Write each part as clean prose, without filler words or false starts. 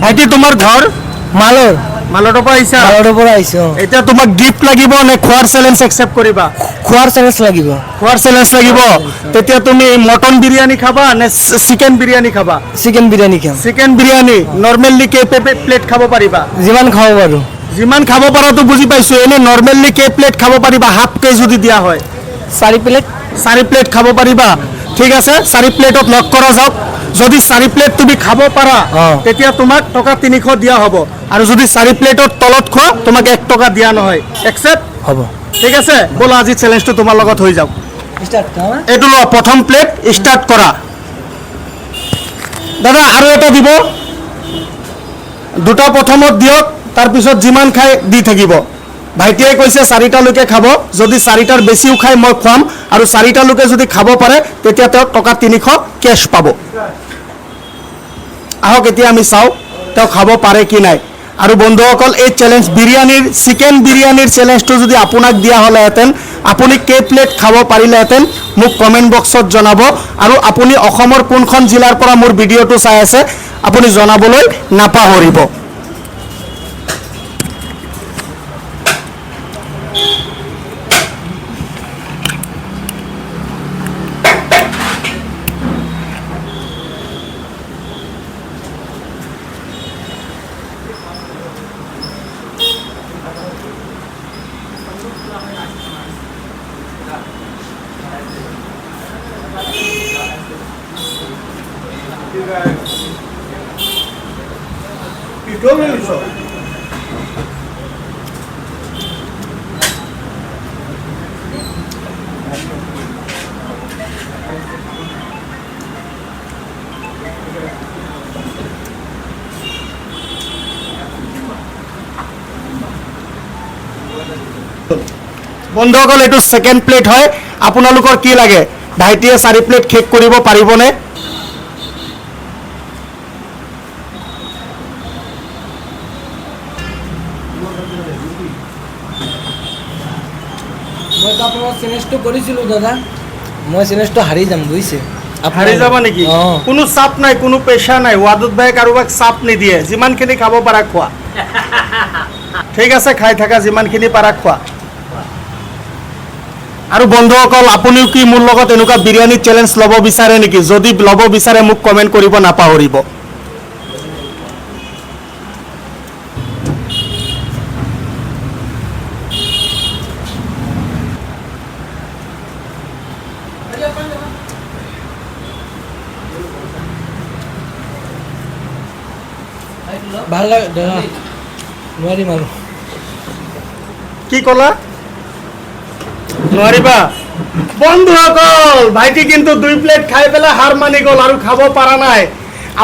ভাইটি তোমাৰ ঘৰ মালৰ মালৰ পৰা আহিছা মালৰ পৰা আহিছো এতিয়া তোমাক গিফ্ট লাগিব নে খোৱাৰ চেলেঞ্জ একচেপ্ট কৰিবা খোৱাৰ চেলেঞ্জ লাগিব খোৱাৰ চেলেঞ্জ লাগিব তেতিয়া তুমি মটন বিৰিয়ানী খাবা নে চিকেন বিৰিয়ানী খাবা চিকেন বিৰিয়ানী খাম চিকেন বিৰিয়ানী নৰ্মেলি কেই প্লেট খাব পাৰিবা যিমান খাব পাৰো যিমান খাব পাৰাটো বুজি পাইছো এনে নৰ্মেলি কেই প্লেট খাব পাৰিবা হাফ কে যদি দিয়া হয় 4 প্লেট 4 প্লেট খাব পাৰিবা ঠিক আছে 4 প্লেটত লক কৰা যাওক যদি 4 প্লেট তুমি খাব পাৰা তেতিয়া তোমাক টকা 300 দিয়া হ'ব আৰু যদি 4 প্লেটৰ তলত খোৱা তোমাক 1 টকা দিয়া নহয় একচেপ্ট হ'ব ঠিক আছে বলা আজি চ্যালেঞ্জটো তোমাৰ লগত হৈ যাওক স্টাৰ্ট কৰা এটো ল প্ৰথম প্লেট স্টাৰ্ট কৰা দাদা আৰু এটা দিব দুটা প্ৰথমত দিয়ক তাৰ পিছত যিমান খাই দি থাকিব ভাইটিয়ে কৈছে 4টা লোকে খাব যদি 4টাৰ বেছিও খাই মই খুৱাম আৰু 4টা লোকে যদি খাব পাৰে তেতিয়া তেওঁ টকা 300 কেশ পাব আহক এতিয়া আমি চাও তেওঁ খাব পাৰে কি নাই আৰু বন্ধুসকল এই চ্যালেঞ্জ বিৰিয়ানীৰ চিকেন বিৰিয়ানীৰ চ্যালেঞ্জটো যদি আপোনাক দিয়া হলেহেঁতেন আপুনি কেই প্লেট খাব পাৰিলেহেঁতেন মোক কমেন্ট বক্সত জনাব আৰু আপুনি অসমৰ কোনখন জিলাৰ পৰা মোৰ ভিডিঅটো চাই আছে আপুনি জনাবলৈ নাপাহৰিব বন্ধুসকল এটো সেকেন্ড প্লেট হয় আপোনালোকৰ কি লাগে ভাইটিয়ে 4 প্লেট শেষ কৰিব পাৰিবনে মই তো আপোনাৰ চ্যালেঞ্জটো কৰিছিলো দাদা মই চ্যালেঞ্জটো হাৰি যাম বুজিছে হাৰি যাবা নেকি কোনো চাপ নাই কোনো পেশা নাই ওয়াদুদ ভাই কাৰোবাক চাপ নিদিয়ে যিমানখিনি খাব পাৰা খোৱা ঠিক আছে খাই থাকা যিমানখিনি পাৰা খোৱা আৰু বন্ধুসকল আপুনিও কি মোৰ লগত এনেকুৱা বিৰিয়ানী চ্যালেঞ্জ লব বিচাৰে নেকি যদি লব বিচাৰে মোক কমেন্ট কৰিব নাপাহৰিব ভাল লাগে দাদা নোৱাৰিম আৰু কি কলা নোৱাৰিবা বন্ধুসকল ভাইটি কিন্তু 2 প্লেট খাই পেলাই হাৰ মানি গল আৰু খাব পাৰা নাই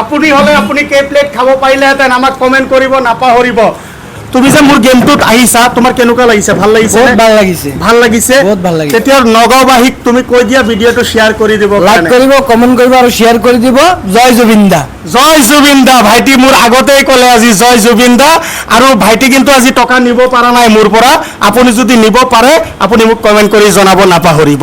আপুনি হলে আপুনি কেই প্লেট খাব পাৰিলেহেঁতেন আমাক কমেন্ট কৰিব নাপাহৰিব তুমি যে মোৰ গেমটোত আহিছা তোমাৰ কেনেকুৱা লাগিছে ভাল লাগিছে বহুত ভাল লাগিছে ভাল লাগিছে বহুত ভাল লাগিছে তেতিয়া নগাঁওবাসীক তুমি কৈ দিয়া ভিডিঅটো শেয়াৰ কৰি দিব লাইক কৰিব কমেন্ট কৰিব আৰু শেয়াৰ কৰি দিব জয় জুবিন দা ভাইটি মোৰ আগতেই ক'লে আজি জয় জুবিন দা আৰু ভাইটি কিন্তু আজি টকা নিব পৰা নাই মোৰ পৰা আপুনি যদি নিব পাৰে আপুনি মোক কমেন্ট কৰি জনাব নাপাহৰিব